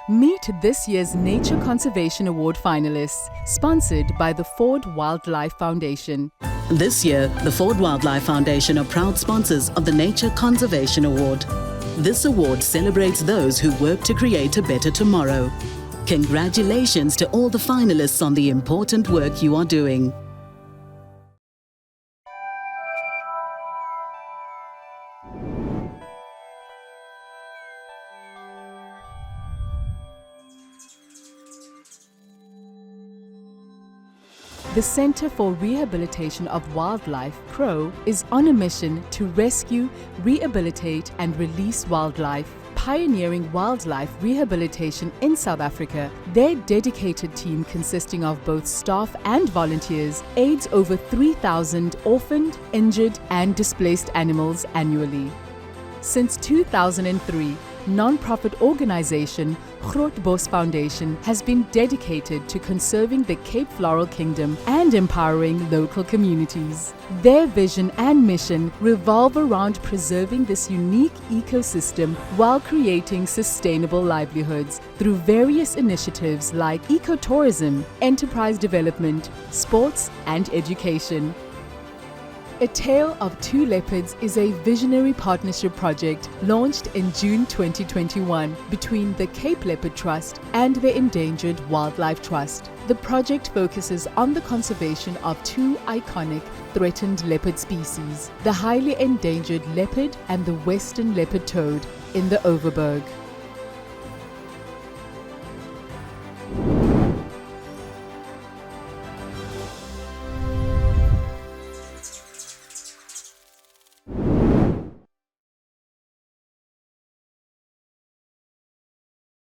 Meet this year's Nature Conservation Award finalists, sponsored by the Ford Wildlife Foundation. This year, the Ford Wildlife Foundation are proud sponsors of the Nature Conservation Award. This award celebrates those who work to create a better tomorrow. Congratulations to all the finalists on the important work you are doing. The Center for Rehabilitation of Wildlife, CROW, is on a mission to rescue, rehabilitate and release wildlife. Pioneering wildlife rehabilitation in South Africa, their dedicated team consisting of both staff and volunteers aids over 3,000 orphaned, injured and displaced animals annually. Since 2003, non-profit organization Grootbos Foundation has been dedicated to conserving the Cape Floral Kingdom and empowering local communities. Their vision and mission revolve around preserving this unique ecosystem while creating sustainable livelihoods through various initiatives like ecotourism, enterprise development, sports and education. A Tale of Two Leopards is a visionary partnership project launched in June 2021 between the Cape Leopard Trust and the Endangered Wildlife Trust. The project focuses on the conservation of two iconic threatened leopard species, the highly endangered leopard and the western leopard toad in the Overberg.